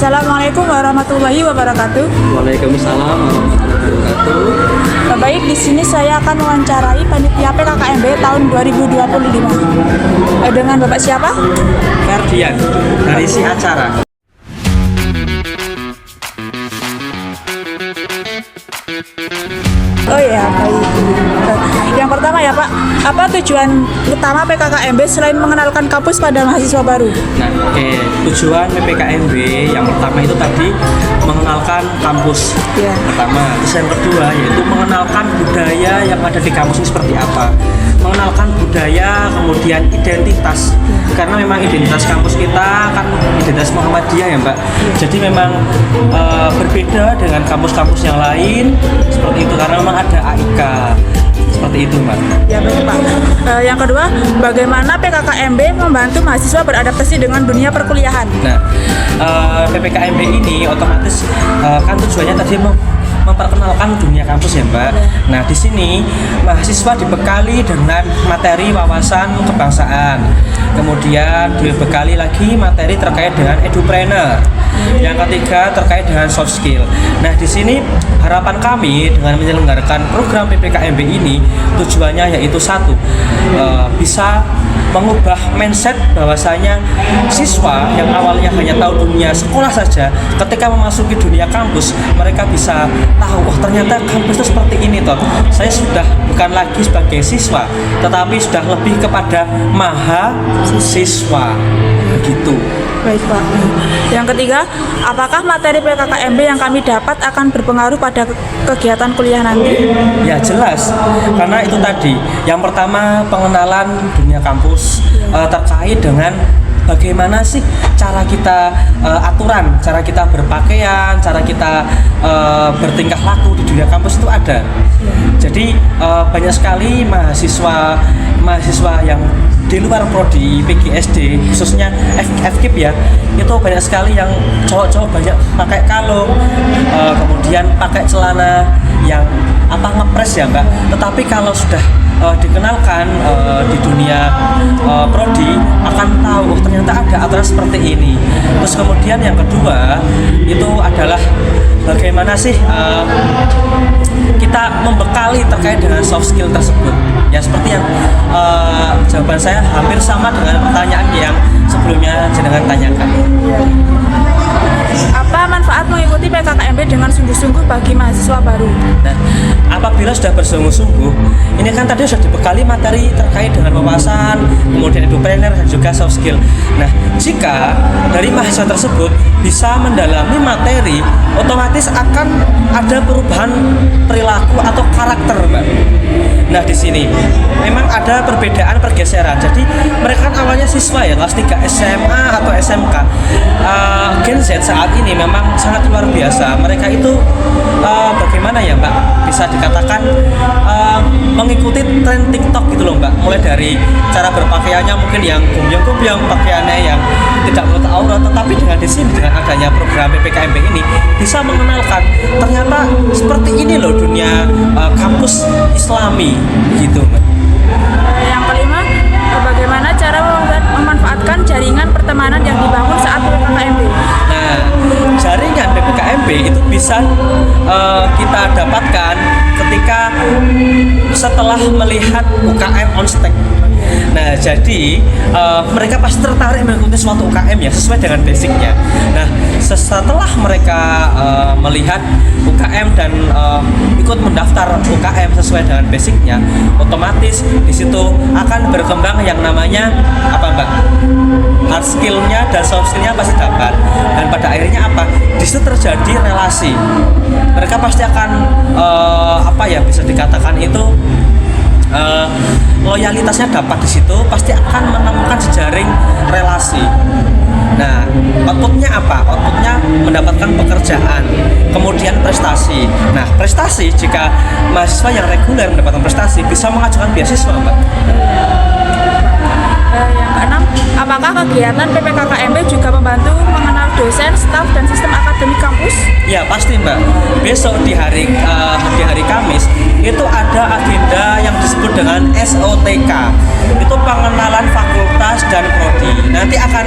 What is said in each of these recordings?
Assalamualaikum warahmatullahi wabarakatuh. Waalaikumsalam warahmatullahi wabarakatuh. Baik, di sini saya akan mewawancarai panitia PKKMB tahun 2025. Dengan Bapak siapa? Ferdian dari si acara. Oh ya, baik. Yang pertama ya Pak, apa tujuan utama PKKMB selain mengenalkan kampus pada mahasiswa baru? Nah, tujuan PPKMB yang pertama itu tadi mengenalkan kampus Ya. pertama. Terus yang kedua yaitu mengenalkan budaya yang ada di kampus ini seperti apa. Mengenalkan budaya, kemudian identitas. Karena memang identitas kampus kita kan identitas Muhammadiyah ya Mbak. Jadi memang berbeda dengan kampus-kampus yang lain seperti itu karena memang ada AIK seperti itu Mbak. Ya baik Pak. Yang kedua, bagaimana PKKMB membantu mahasiswa beradaptasi dengan dunia perkuliahan? Nah, PPKMB ini otomatis kan tujuannya tadi memperkenalkan dunia kampus ya Mbak. Nah di sini mahasiswa dibekali dengan materi wawasan kebangsaan, kemudian dibekali lagi materi terkait dengan edupreneur. Yang ketiga terkait dengan soft skill. Nah di sini harapan kami dengan menyelenggarakan program PPKMB ini tujuannya yaitu satu, bisa mengubah mindset bahwasanya siswa yang awalnya hanya tahu dunia sekolah saja, ketika memasuki dunia kampus mereka bisa tahu, oh ternyata kampus itu seperti ini toh. Saya sudah bukan lagi sebagai siswa, tetapi sudah lebih kepada mahasiswa begitu. Baik Pak. Yang ketiga, apakah materi PKKMB yang kami dapat akan berpengaruh pada kegiatan kuliah nanti? Ya jelas, karena itu tadi yang pertama pengenalan dunia kampus terkait dengan bagaimana sih cara kita aturan, cara kita berpakaian, cara kita bertingkah laku di dunia kampus itu ada. Jadi banyak sekali mahasiswa yang di luar prodi PGSD khususnya FKIP ya, itu banyak sekali yang cowok-cowok banyak pakai kalung, kemudian pakai celana yang ngepres ya Mbak. Tetapi kalau sudah dikenalkan di dunia prodi akan tahu, oh ternyata ada aturan seperti ini. Terus kemudian yang kedua itu adalah bagaimana sih kita membekali terkait dengan soft skill tersebut. Ya seperti yang jawaban saya hampir sama dengan pertanyaan yang sebelumnya jenengan tanyakan. Apa manfaat mengikuti PKKMB dengan sungguh-sungguh bagi mahasiswa baru? Nah, apabila sudah bersungguh-sungguh, ini kan tadi sudah dibekali materi terkait dengan wawasan, kemudian edupreneur dan juga soft skill. Nah, jika dari mahasiswa tersebut bisa mendalami materi, otomatis akan ada perubahan perilaku atau karakter, Mbak. Nah, di sini memang ada perbedaan pergeseran. Jadi, mereka kan awalnya siswa ya, kelas 3 SMA atau SMK. Gen Z saat ini memang sangat luar biasa. Mereka itu bagaimana ya Mbak, bisa dikatakan mengikuti tren TikTok gitu loh Mbak. Mulai dari cara berpakaiannya mungkin yang gombyong-gombyong, pakaiannya yang tidak menutup aurat. Tetapi dengan di sini dengan adanya program PPKMB ini bisa mengenalkan ternyata seperti ini loh dunia kampus Islami gitu Mbak. Yang kelima, bagaimana cara memanfaatkan jaringan pertemanan yang dibangun saat PKKMB? Nah, jaringan PPKMB itu bisa kita dapatkan ketika setelah melihat UKM on stage. Nah, jadi mereka pasti tertarik mengikuti suatu UKM ya sesuai dengan basicnya. Nah, setelah mereka melihat UKM dan ikut mendaftar UKM sesuai dengan basicnya, otomatis di situ akan berkembang yang namanya apa Mbak? Hard skillnya dan soft skillnya pasti dapat. Dan pada akhirnya apa? Di situ terjadi relasi. Mereka pasti akan bisa dikatakan itu loyalitasnya dapat di situ, pasti akan menemukan jejaring relasi. Nah, outputnya apa? Outputnya mendapatkan pekerjaan, kemudian prestasi. Nah, prestasi jika mahasiswa yang reguler mendapatkan prestasi bisa mengajukan beasiswa, Mbak. Yang keenam, apakah kegiatan PPKKMB juga membantu mengenal dosen, staf, dan sistem akademik kampus? Ya pasti Mbak. Besok di hari Kamis itu ada agenda yang disebut dengan SOTK. Itu pengenalan fakultas dan prodi. Nanti akan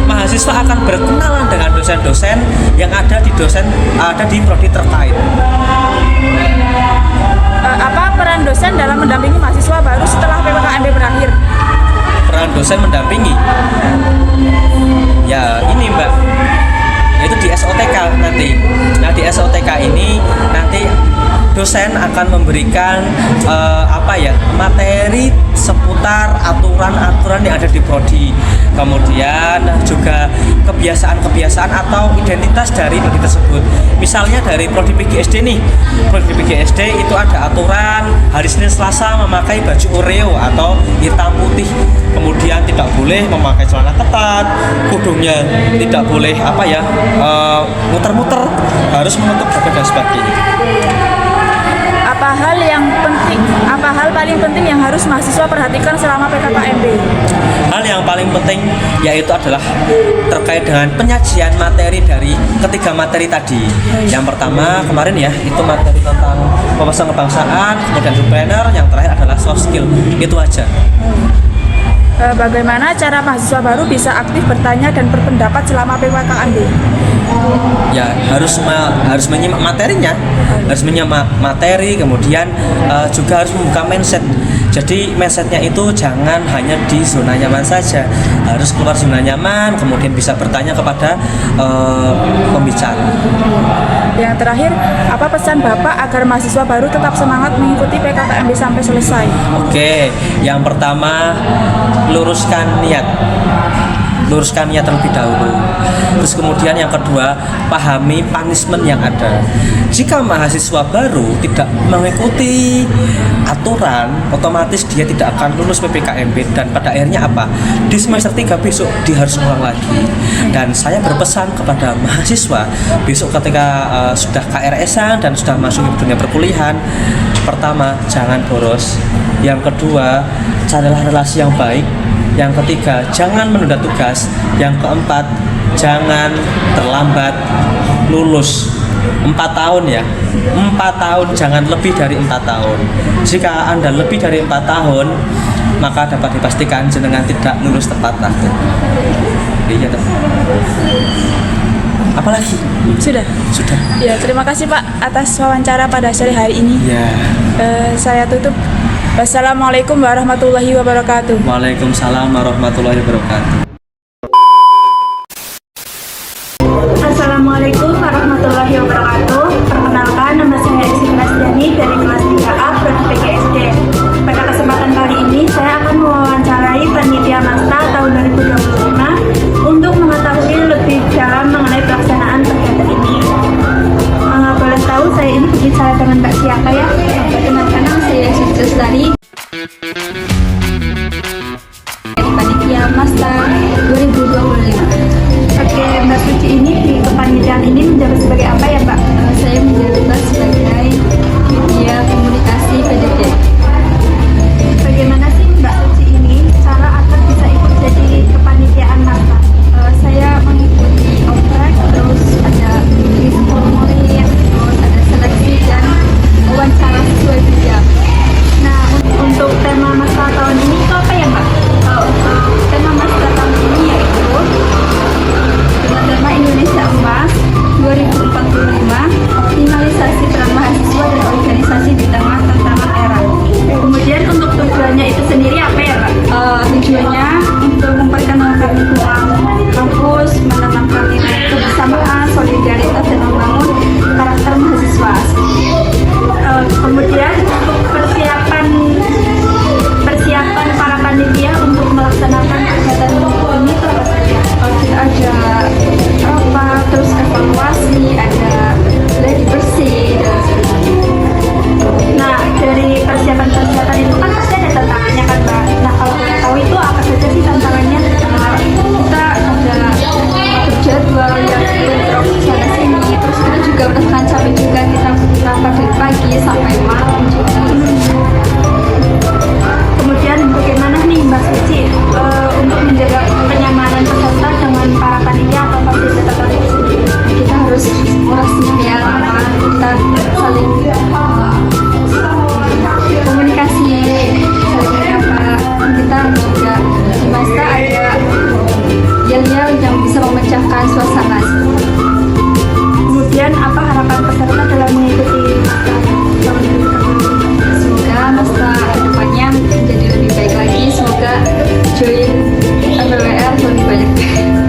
mahasiswa mahasiswa akan berkenalan dengan dosen-dosen yang ada di prodi terkait. Apa peran dosen dalam mendampingi mahasiswa baru setelah PPKMB berakhir? Peran dosen mendampingi, ya ini Mbak, yaitu di SOTK nanti. Nah di SOTK ini nanti dosen akan memberikan materi seputar aturan-aturan yang ada di prodi, kemudian juga kebiasaan-kebiasaan atau identitas dari prodi tersebut. Misalnya dari prodi PGSD nih, prodi PGSD itu ada aturan hari Senin Selasa memakai baju oreo atau hitam putih, kemudian tidak boleh memakai celana ketat, kudungnya tidak boleh muter-muter, harus menutup dada dan sebagainya. Apa hal paling penting yang harus mahasiswa perhatikan selama PKKMB? Hal yang paling penting yaitu adalah terkait dengan penyajian materi dari ketiga materi tadi. Yang pertama kemarin ya, itu materi tentang wawasan kebangsaan, kemudian entrepreneur, yang terakhir adalah soft skill. Itu aja. Bagaimana cara mahasiswa baru bisa aktif bertanya dan berpendapat selama PKKMB? Ya harus menyimak materinya, harus menyimak materi, kemudian juga harus membuka mindset. Jadi mindsetnya itu jangan hanya di zona nyaman saja, harus keluar zona nyaman, kemudian bisa bertanya kepada pembicara. Yang terakhir, apa pesan Bapak agar mahasiswa baru tetap semangat mengikuti PKKMB sampai selesai? Oke, yang pertama luruskan niat terlebih dahulu. Terus kemudian yang kedua, pahami punishment yang ada. Jika mahasiswa baru tidak mengikuti aturan, otomatis dia tidak akan lulus PPKMB, dan pada akhirnya apa? Di semester 3 besok dia harus ulang lagi. Dan saya berpesan kepada mahasiswa besok ketika sudah KRS-an dan sudah masuk ke dunia perkuliahan, pertama, jangan boros. Yang kedua, carilah relasi yang baik. Yang ketiga, jangan menunda tugas. Yang keempat, jangan terlambat lulus. 4 tahun ya, 4 tahun, jangan lebih dari 4 tahun. Jika Anda lebih dari 4 tahun, maka dapat dipastikan jenengan tidak lulus tepat waktu. Iya toh. Apalagi? Sudah. Ya, terima kasih Pak atas wawancara pada sore hari ini. Ya. Saya tutup. Wassalamualaikum warahmatullahi wabarakatuh. Waalaikumsalam warahmatullahi wabarakatuh. Assalamualaikum warahmatullahi wabarakatuh. Perkenalkan, nama saya Isi Prastiani dari kelas 3A Prodi PGSD. Pada kesempatan kali ini saya akan mewawancarai panitia Masta tahun 2025 untuk mengetahui lebih dalam mengenai pelaksanaan kegiatan ini. Boleh tahu saya ini berbicara dengan Mbak siapa ya? Perkenalkan, nama saya Isi Prastiani dari panitia Masta 2025. Oke, Mbak Suci, ini di kepanitiaan ini menjabat sebagai apa ya, Mbak? Saya menjabat sebagai media komunikasi PDD. Bagaimana sih Mbak Suci ini cara agar bisa ikut jadi kepanitiaan Masta? Saya mengikuti oprek, terus ada tulis formulir, terus ada seleksi dan wawancara sesuai bidang. Nah, untuk tema Masta tahun ini itu apa ya, Mbak? Tema Masta tahun ini yaitu tema Indonesia Emas 2045, optimalisasi peran mahasiswa dan organisasi di tengah tantangan era. Kemudian untuk tujuannya itu sendiri apa ya, Mbak? Tujuannya untuk memperkenalkan lingkungan kampus, menanamkan nilai kebersamaan, solidaritas, dan membangun karakter mahasiswa. Kemudian untuk persiapan para panitia untuk melaksanakan kegiatan ini itu apa saja? Ada rapat, terus evaluasi, ada gladi bersih, dan sebagainya. Nah, dari persiapan itu kan pasti ada tantangannya kan, Mbak? Nah, kalau boleh tahu itu apa saja sih tantangannya? Kita ada jadwal yang bentrok sana sini, terus kita juga merasakan capek juga, kita rapat dari pagi sampai malam juga. Kemudian bagaimana nih Mbak Suci untuk menjaga kenyamanan peserta dengan para panitia atau fasilitator itu sendiri? Kita harus orasinya ya, kita saling komunikasi, saling apa, kita juga di Masta ada yel-yel yang bisa memecahkan suasana. Kemudian apa harapan peserta dalam mengikuti Master tahun 2020? Semoga masa depannya menjadi lebih baik lagi. Semoga join MWR lebih banyak.